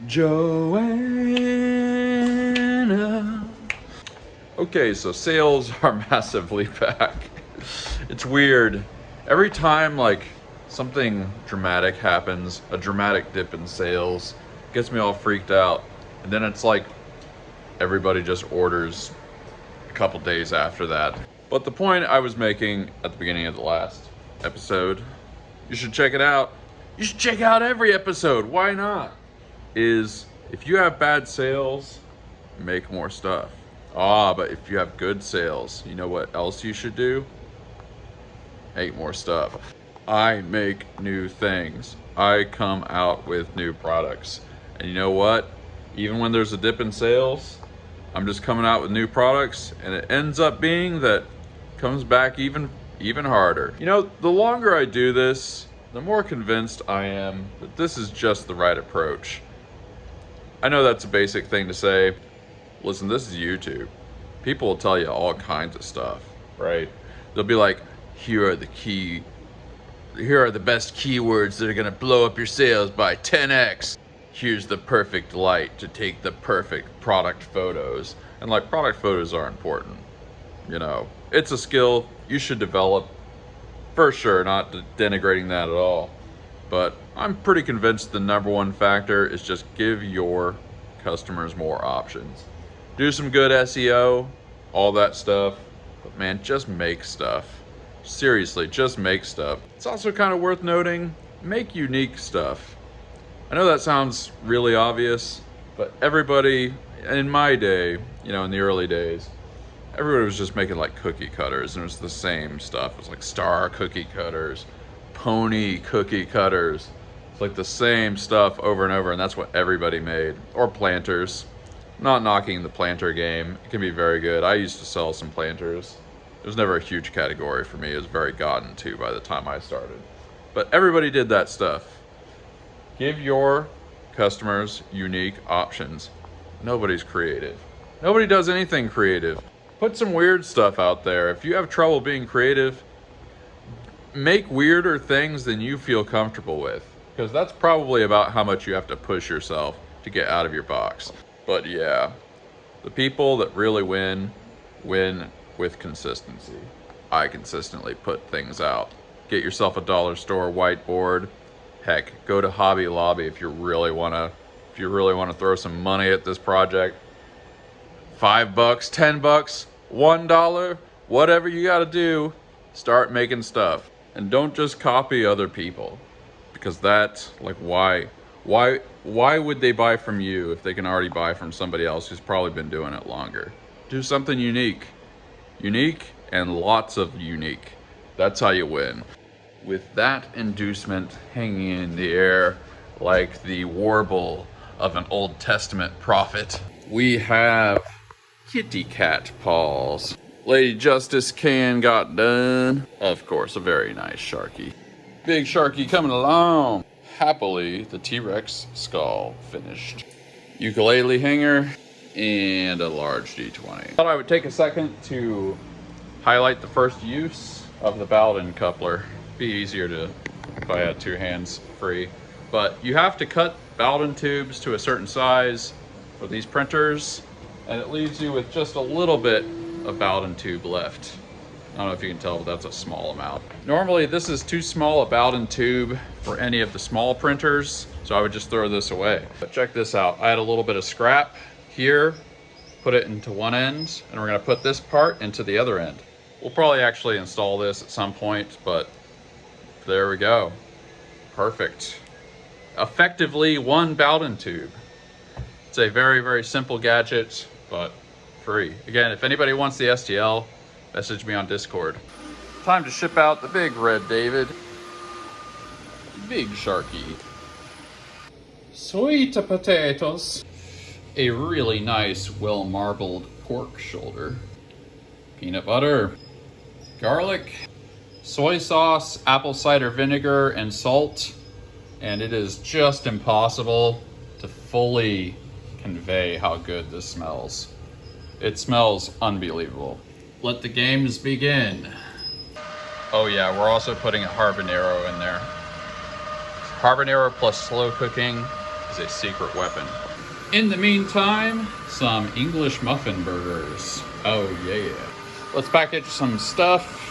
Joanna. Okay, so sales are massively back. It's weird. Every time like something dramatic happens, a dramatic dip in sales, gets me all freaked out. And then it's like everybody just orders a couple days after that. But the point I was making at the beginning of the last episode, you should check it out. You should check out every episode. Why not? Is if you have bad sales, make more stuff. But if you have good sales, you know what else you should do? Make more stuff. I make new things. I come out with new products. And you know what? Even when there's a dip in sales, I'm just coming out with new products, and it ends up being that comes back even harder. You know, the longer I do this, the more convinced I am that this is just the right approach. I know that's a basic thing to say. Listen, this is YouTube. People will tell you all kinds of stuff, right? They'll be like, here are the best keywords that are gonna blow up your sales by 10x. Here's the perfect light to take the perfect product photos. And like, product photos are important. You know, it's a skill you should develop for sure, not denigrating that at all. But I'm pretty convinced the number one factor is just give your customers more options. Do some good SEO, all that stuff, but man, just make stuff. Seriously, just make stuff. It's also kind of worth noting, make unique stuff. I know that sounds really obvious, but everybody in my day, you know, in the early days, everybody was just making like cookie cutters, and it was the same stuff. It was like star cookie cutters, pony cookie cutters. It's like the same stuff over and over, and that's what everybody made. Or planters. Not knocking the planter game. It can be very good. I used to sell some planters. It was never a huge category for me. It was very gotten to by the time I started. But everybody did that stuff. Give your customers unique options. Nobody's creative. Nobody does anything creative. Put some weird stuff out there. If you have trouble being creative, make weirder things than you feel comfortable with, because that's probably about how much you have to push yourself to get out of your box. But yeah, the people that really win with consistency. I consistently put things out. Get yourself a dollar store whiteboard. Heck, go to Hobby Lobby if you really want to throw some money at this project. $5, $10, $1, whatever you got to do, start making stuff. And don't just copy other people, because that's like, why would they buy from you if they can already buy from somebody else who's probably been doing it longer? Do something unique and lots of unique. That's how you win. With that inducement hanging in the air like the warble of an Old Testament prophet, we have kitty cat paws. Lady Justice Can got done. Of course, a very nice Sharky. Big Sharky coming along. Happily, the T-Rex skull finished. Ukulele hanger and a large D20. Thought I would take a second to highlight the first use of the Bowden coupler. Be easier to if I had two hands free. But you have to cut Bowden tubes to a certain size for these printers, and it leaves you with just a little bit of Bowden tube left. I don't know if you can tell, but that's a small amount. Normally this is too small a Bowden tube for any of the small printers, so I would just throw this away. But check this out. I had a little bit of scrap here, put it into one end, and we're gonna put this part into the other end. We'll probably actually install this at some point, but there we go. Perfect. Effectively one Bowden tube. It's a very, very simple gadget, but free. Again, if anybody wants the STL, message me on Discord. Time to ship out the big Red David. Big Sharky. Sweet potatoes. A really nice, well-marbled pork shoulder. Peanut butter. Garlic. Soy sauce, apple cider vinegar, and salt. And it is just impossible to fully convey how good this smells. It smells unbelievable. Let the games begin. Oh yeah, we're also putting a habanero in there. Habanero plus slow cooking is a secret weapon. In the meantime, some English muffin burgers. Oh yeah. Let's package some stuff.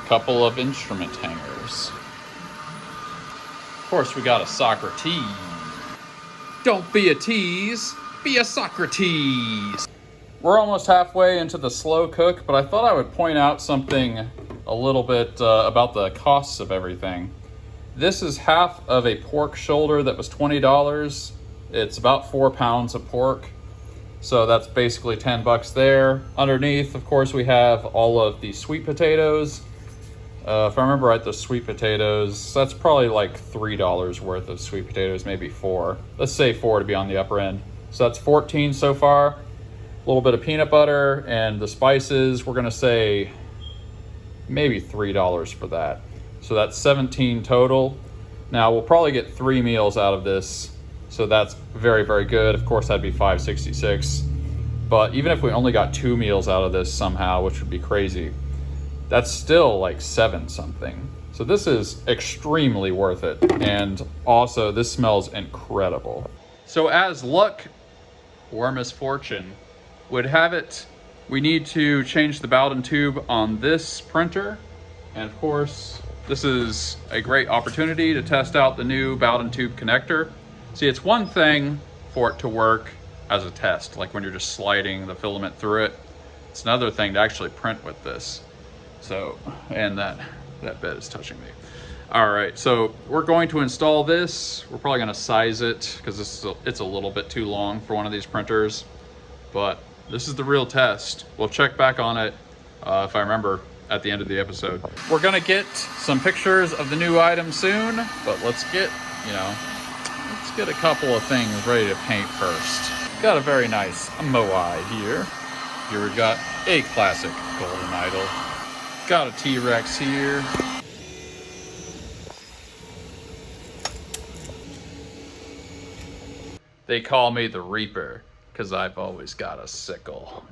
Couple of instrument hangers. Of course, we got a Socrates. Don't be a tease, be a Socrates. We're almost halfway into the slow cook, but I thought I would point out something a little bit about the costs of everything. This is half of a pork shoulder that was $20. It's about 4 pounds of pork. So that's basically 10 bucks there. Underneath, of course, we have all of the sweet potatoes. If I remember right, the sweet potatoes, that's probably like $3 worth of sweet potatoes, maybe 4. Let's say 4 to be on the upper end. So that's 14 so far. A little bit of peanut butter and the spices, we're gonna say maybe $3 for that. So that's 17 total. Now we'll probably get 3 meals out of this. So that's very, very good. Of course, that'd be $5.66. But even if we only got 2 meals out of this somehow, which would be crazy, that's still like 7 something. So this is extremely worth it. And also this smells incredible. So as luck or misfortune would have it, we need to change the Bowden tube on this printer. And of course, this is a great opportunity to test out the new Bowden tube connector. See, it's one thing for it to work as a test, like when you're just sliding the filament through it. It's another thing to actually print with this. So, and that bed is touching me. All right, so we're going to install this. We're probably gonna size it because it's a little bit too long for one of these printers, but this is the real test. We'll check back on it if I remember at the end of the episode. We're gonna get some pictures of the new item soon, but let's get a couple of things ready to paint first. Got a very nice Moai here. Here we've got a classic golden idol. Got a T-Rex here. They call me the Reaper because I've always got a sickle.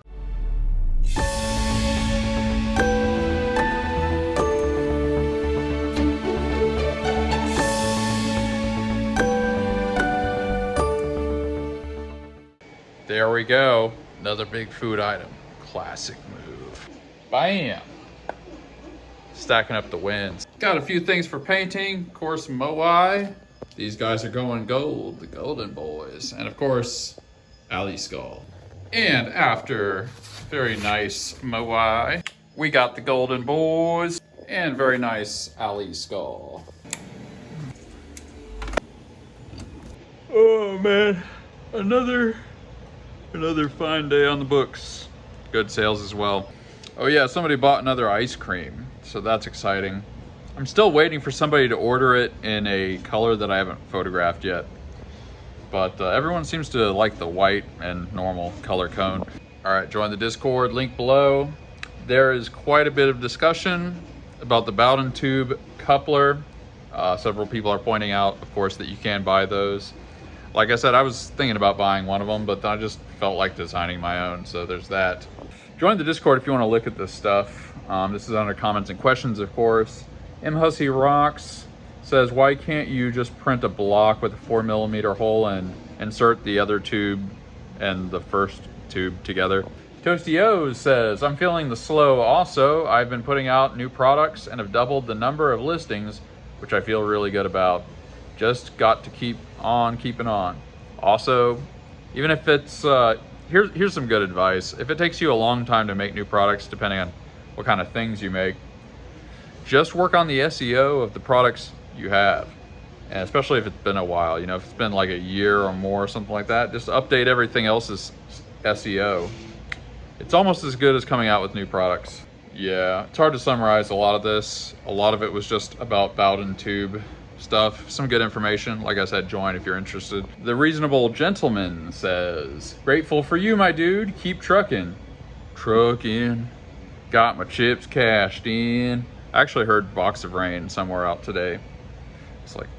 There we go. Another big food item. Classic move. Bam! Stacking up the wins. Got a few things for painting. Of course, Moai. These guys are going gold, the golden boys. And of course, Ali Skull. And after very nice Moai, we got the golden boys and very nice Ali Skull. Oh man, another fine day on the books. Good sales as well. Oh yeah, somebody bought another ice cream, so that's exciting. I'm still waiting for somebody to order it in a color that I haven't photographed yet. But everyone seems to like the white and normal color cone. All right, join the Discord, link below. There is quite a bit of discussion about the Bowden tube coupler. Several people are pointing out, of course, that you can buy those. Like I said, I was thinking about buying one of them, but I just felt like designing my own, so there's that. Join the Discord if you want to look at this stuff. This is under comments and questions, of course. M. Hussey Rocks says, why can't you just print a block with a 4mm hole and insert the other tube and the first tube together? Toasty O says, I'm feeling the slow also. I've been putting out new products and have doubled the number of listings, which I feel really good about. Just got to keep on keeping on. Also, even if it's, here's some good advice. If it takes you a long time to make new products, depending on what kind of things you make, just work on the SEO of the products you have. And especially if it's been a while, you know, if it's been like a year or more or something like that, just update everything else's SEO. It's almost as good as coming out with new products. Yeah, it's hard to summarize a lot of this. A lot of it was just about Bowden tube stuff. Some good information. Like I said, join if you're interested. The Reasonable Gentleman says, grateful for you, my dude. Keep trucking. Trucking. Got my chips cashed in. I actually heard Box of Rain somewhere out today. It's like,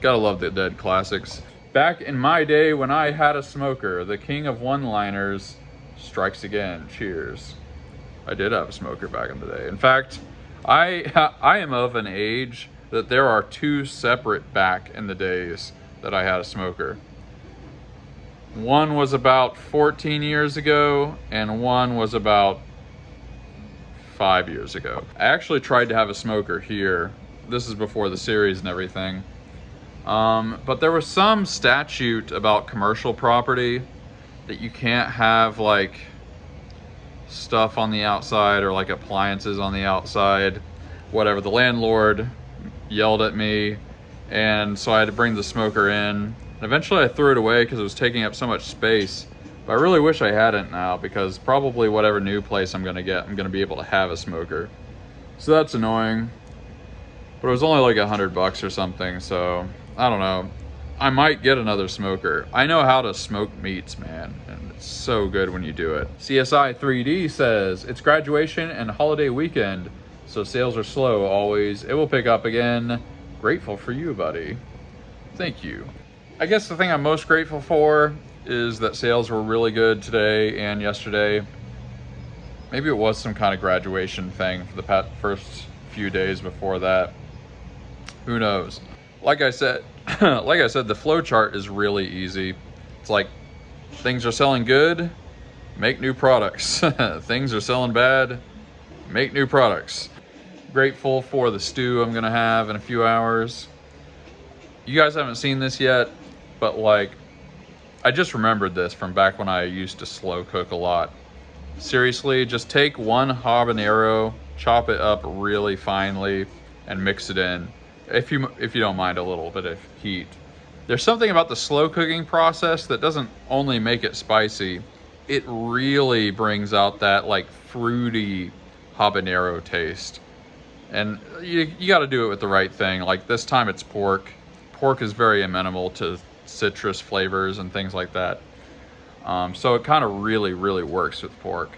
gotta love the dead classics. Back in my day when I had a smoker, the king of one-liners strikes again. Cheers. I did have a smoker back in the day. In fact, I am of an age that there are two separate back in the days that I had a smoker. One was about 14 years ago, and one was about 5 years ago. I actually tried to have a smoker here. This is before the series and everything. But there was some statute about commercial property that you can't have like stuff on the outside or like appliances on the outside. Whatever, the landlord yelled at me, and so I had to bring the smoker in. And eventually I threw it away because it was taking up so much space. But I really wish I hadn't now, because probably whatever new place I'm gonna get, I'm gonna be able to have a smoker. So that's annoying. But it was only like $100 or something, so I don't know. I might get another smoker. I know how to smoke meats, man, and it's so good when you do it. CSI 3D says, it's graduation and holiday weekend, so sales are slow always. It will pick up again. Grateful for you, buddy. Thank you. I guess the thing I'm most grateful for is that sales were really good today and yesterday. Maybe it was some kind of graduation thing for the first few days before that. Who knows? Like I said, the flow chart is really easy. It's like, things are selling good, make new products. Things are selling bad, make new products. Grateful for the stew I'm gonna have in a few hours. You guys haven't seen this yet, but like, I just remembered this from back when I used to slow cook a lot. Seriously, just take one habanero, chop it up really finely, and mix it in. If you don't mind a little bit of heat. There's something about the slow cooking process that doesn't only make it spicy, it really brings out that like fruity habanero taste. And you got to do it with the right thing. Like this time it's pork. Pork is very amenable to citrus flavors and things like that. So it kind of really works with pork.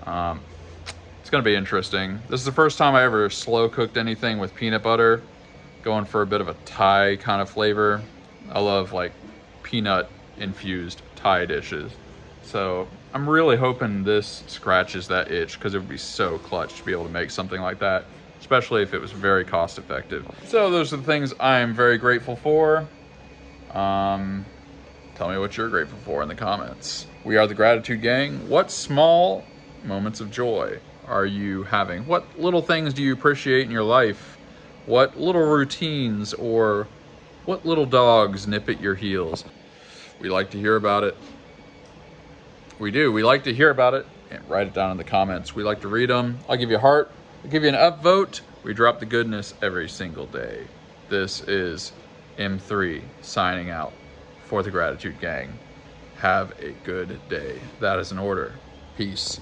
It's gonna be interesting. This is the first time I ever slow cooked anything with peanut butter, going for a bit of a Thai kind of flavor. I love like peanut infused Thai dishes. So I'm really hoping this scratches that itch, because it would be so clutch to be able to make something like that, especially if it was very cost effective. So those are the things I'm very grateful for. Tell me what you're grateful for in the comments. We are the Gratitude Gang. What small moments of joy are you having? What little things do you appreciate in your life? What little routines or what little dogs nip at your heels? We like to hear about it. We do. We like to hear about it. And write it down in the comments. We like to read them. I'll give you a heart. I'll give you an upvote. We drop the goodness every single day. This is M3 signing out for the Gratitude Gang. Have a good day. That is an order. Peace.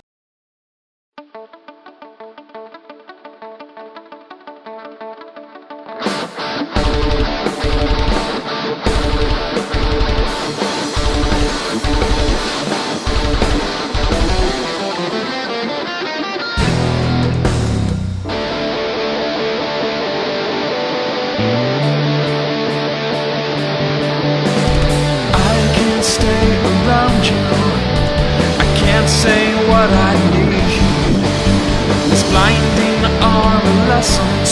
Say what I need. This blinding are a lesson